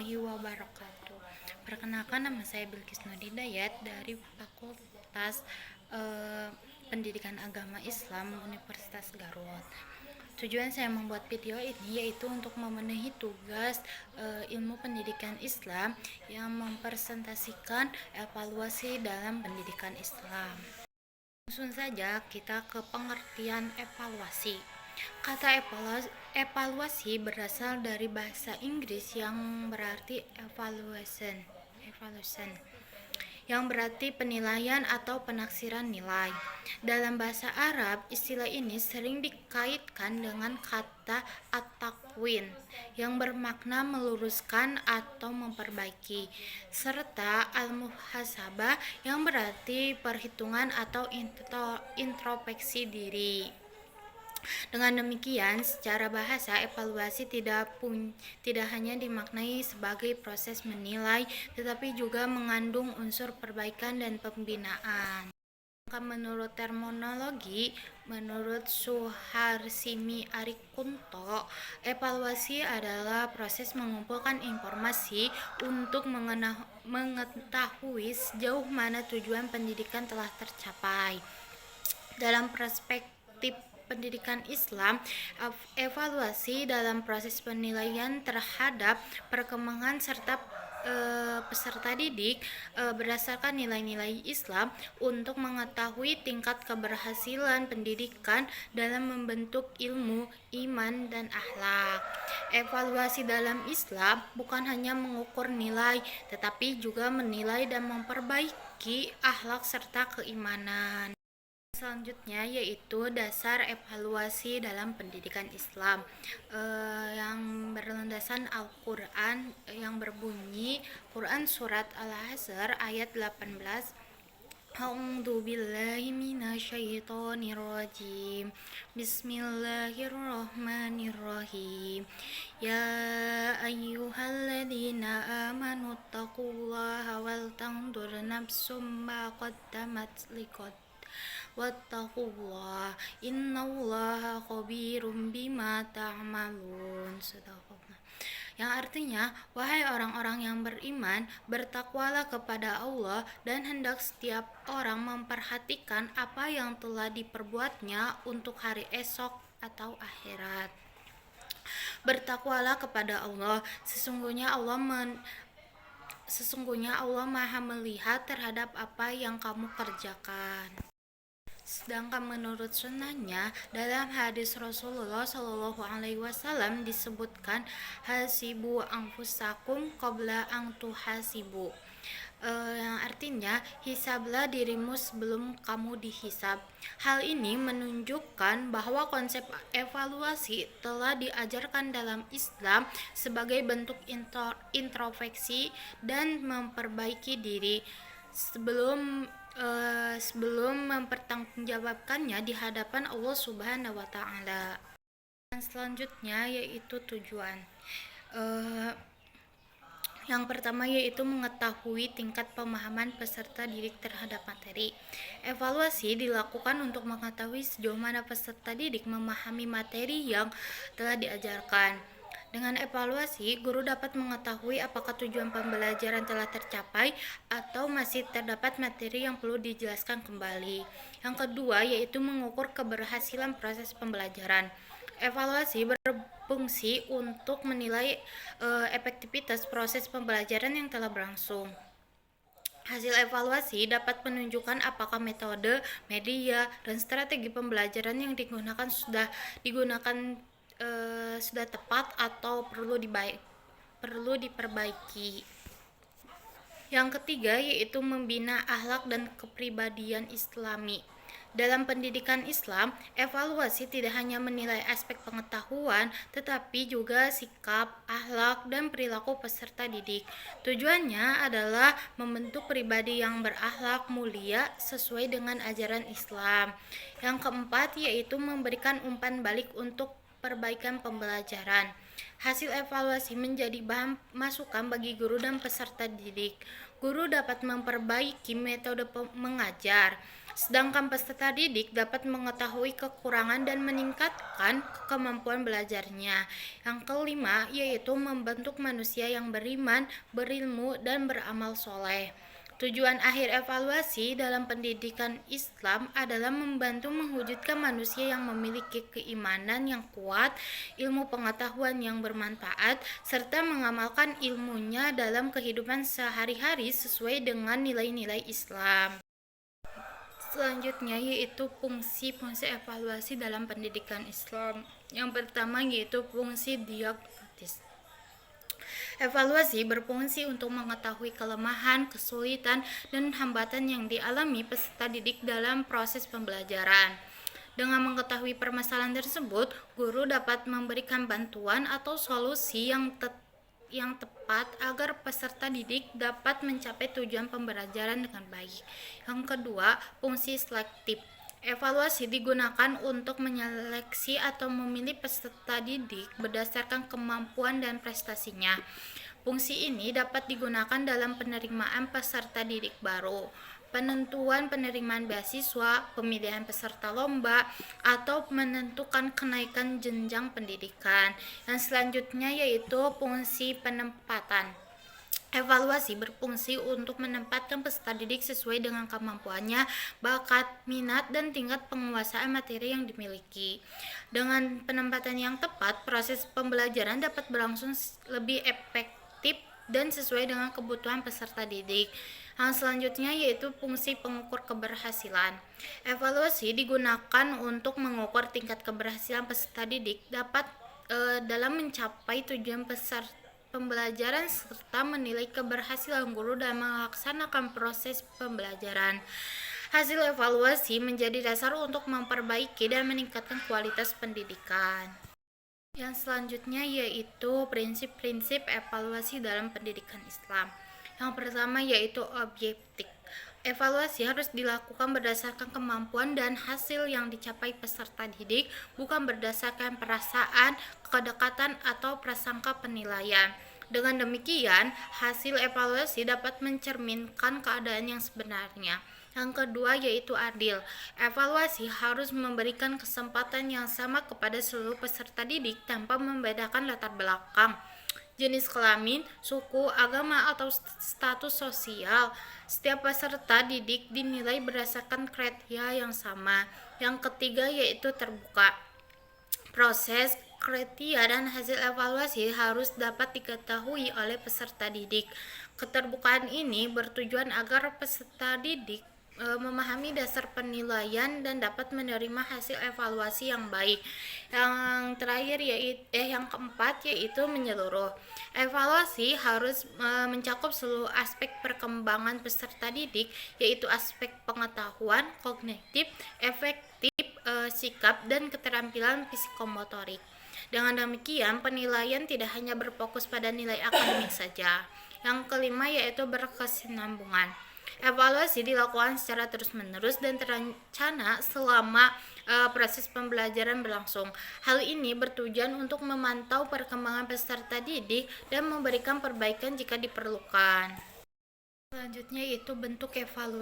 warahmatullahi wabarakatuh. Perkenalkan, nama saya Bilkis Nurdidayat dari Fakultas Pendidikan Agama Islam Universitas Garut. Tujuan saya membuat video ini yaitu untuk memenuhi tugas ilmu pendidikan Islam yang mempresentasikan evaluasi dalam pendidikan Islam. Langsung saja kita ke pengertian evaluasi. Kata evaluasi berasal dari bahasa Inggris yang berarti evaluation, yang berarti penilaian atau penaksiran nilai. Dalam bahasa Arab, istilah ini sering dikaitkan dengan kata at-takwin yang bermakna meluruskan atau memperbaiki, serta al-muhasabah yang berarti perhitungan atau introspeksi diri. Dengan demikian, secara bahasa, evaluasi tidak hanya dimaknai sebagai proses menilai, tetapi juga mengandung unsur perbaikan dan pembinaan. Menurut terminologi, menurut Suharsimi Arikunto, evaluasi adalah proses mengumpulkan informasi untuk mengetahui sejauh mana tujuan pendidikan telah tercapai. Dalam perspektif pendidikan Islam, evaluasi dalam proses penilaian terhadap perkembangan serta peserta didik berdasarkan nilai-nilai Islam untuk mengetahui tingkat keberhasilan pendidikan dalam membentuk ilmu, iman, dan akhlak. Evaluasi dalam Islam bukan hanya mengukur nilai, tetapi juga menilai dan memperbaiki akhlak serta keimanan. Selanjutnya yaitu dasar evaluasi dalam pendidikan Islam yang berlandaskan Al-Quran yang berbunyi Quran Surat Al-Hasr ayat 18. A'udzu billahi minasyaitonir rajim. Bismillahirrahmanirrahim. Ya ayyuhalladzina amanu taqullaha wal tanzur nafsum ma qaddamat liqad wattaqullah innallaha khabirum bima ta'malun. Yang artinya, wahai orang-orang yang beriman, bertakwalah kepada Allah dan hendak setiap orang memperhatikan apa yang telah diperbuatnya untuk hari esok atau akhirat. Bertakwalah kepada Allah, sesungguhnya Allah Maha melihat terhadap apa yang kamu kerjakan. Sedangkan menurut sunnahnya, dalam hadis Rasulullah SAW disebutkan hasibu anfusakum qabla an tuhasibu, yang artinya hisablah dirimu sebelum kamu dihisab. Hal ini menunjukkan bahwa konsep evaluasi telah diajarkan dalam Islam sebagai bentuk introspeksi dan memperbaiki diri sebelum mempertanggungjawabkannya di hadapan Allah Subhanahu wa Ta'ala. Dan selanjutnya yaitu tujuan. Yang pertama yaitu mengetahui tingkat pemahaman peserta didik terhadap materi. Evaluasi dilakukan untuk mengetahui sejauh mana peserta didik memahami materi yang telah diajarkan. Dengan evaluasi, guru dapat mengetahui apakah tujuan pembelajaran telah tercapai atau masih terdapat materi yang perlu dijelaskan kembali. Yang kedua yaitu mengukur keberhasilan proses pembelajaran. Evaluasi berfungsi untuk menilai efektivitas proses pembelajaran yang telah berlangsung. Hasil evaluasi dapat menunjukkan apakah metode, media, dan strategi pembelajaran yang digunakan sudah tepat atau perlu diperbaiki. Yang ketiga yaitu membina akhlak dan kepribadian Islami. Dalam pendidikan Islam, evaluasi tidak hanya menilai aspek pengetahuan, tetapi juga sikap, akhlak, dan perilaku peserta didik. Tujuannya adalah membentuk pribadi yang berakhlak mulia sesuai dengan ajaran Islam. Yang keempat yaitu memberikan umpan balik untuk perbaikan pembelajaran. Hasil evaluasi menjadi bahan masukan bagi guru dan peserta didik. Guru dapat memperbaiki metode mengajar, Sedangkan peserta didik dapat mengetahui kekurangan dan meningkatkan kemampuan belajarnya. Yang kelima, yaitu membentuk manusia yang beriman, berilmu, dan beramal soleh. Tujuan akhir evaluasi dalam pendidikan Islam adalah membantu mewujudkan manusia yang memiliki keimanan yang kuat, ilmu pengetahuan yang bermanfaat, serta mengamalkan ilmunya dalam kehidupan sehari-hari sesuai dengan nilai-nilai Islam. Selanjutnya yaitu fungsi-fungsi evaluasi dalam pendidikan Islam. Yang pertama yaitu fungsi diagnostis. Evaluasi berfungsi untuk mengetahui kelemahan, kesulitan, dan hambatan yang dialami peserta didik dalam proses pembelajaran. Dengan mengetahui permasalahan tersebut, guru dapat memberikan bantuan atau solusi yang tepat agar peserta didik dapat mencapai tujuan pembelajaran dengan baik. Yang kedua, fungsi selektif. Evaluasi digunakan untuk menyeleksi atau memilih peserta didik berdasarkan kemampuan dan prestasinya. Fungsi ini dapat digunakan dalam penerimaan peserta didik baru, penentuan penerimaan beasiswa, pemilihan peserta lomba, atau menentukan kenaikan jenjang pendidikan. Yang selanjutnya yaitu fungsi penempatan. Evaluasi berfungsi untuk menempatkan peserta didik sesuai dengan kemampuannya, bakat, minat, dan tingkat penguasaan materi yang dimiliki. Dengan penempatan yang tepat, proses pembelajaran dapat berlangsung lebih efektif dan sesuai dengan kebutuhan peserta didik. Yang selanjutnya yaitu fungsi pengukur keberhasilan. Evaluasi digunakan untuk mengukur tingkat keberhasilan peserta didik dalam mencapai tujuan peserta pembelajaran serta menilai keberhasilan guru dalam melaksanakan proses pembelajaran. Hasil evaluasi menjadi dasar untuk memperbaiki dan meningkatkan kualitas pendidikan. Yang selanjutnya yaitu prinsip-prinsip evaluasi dalam pendidikan Islam. Yang pertama yaitu objektif. Evaluasi harus dilakukan berdasarkan kemampuan dan hasil yang dicapai peserta didik, bukan berdasarkan perasaan, kedekatan, atau prasangka penilaian. Dengan demikian, hasil evaluasi dapat mencerminkan keadaan yang sebenarnya. Yang kedua yaitu adil. Evaluasi harus memberikan kesempatan yang sama kepada seluruh peserta didik tanpa membedakan latar belakang, jenis kelamin, suku, agama, atau status sosial. Setiap peserta didik dinilai berdasarkan kriteria yang sama. Yang ketiga yaitu terbuka. Proses, kriteria, dan hasil evaluasi harus dapat diketahui oleh peserta didik. Keterbukaan ini bertujuan agar peserta didik memahami dasar penilaian dan dapat menerima hasil evaluasi yang baik. Yang terakhir yang keempat yaitu menyeluruh. Evaluasi harus mencakup seluruh aspek perkembangan peserta didik, yaitu aspek pengetahuan, kognitif, efektif, sikap, dan keterampilan psikomotorik. Dengan demikian, penilaian tidak hanya berfokus pada nilai akademik saja. Yang kelima yaitu berkesinambungan. Evaluasi dilakukan secara terus-menerus dan terencana selama proses pembelajaran berlangsung. Hal ini bertujuan untuk memantau perkembangan peserta didik dan memberikan perbaikan jika diperlukan. Selanjutnya yaitu bentuk evaluasi.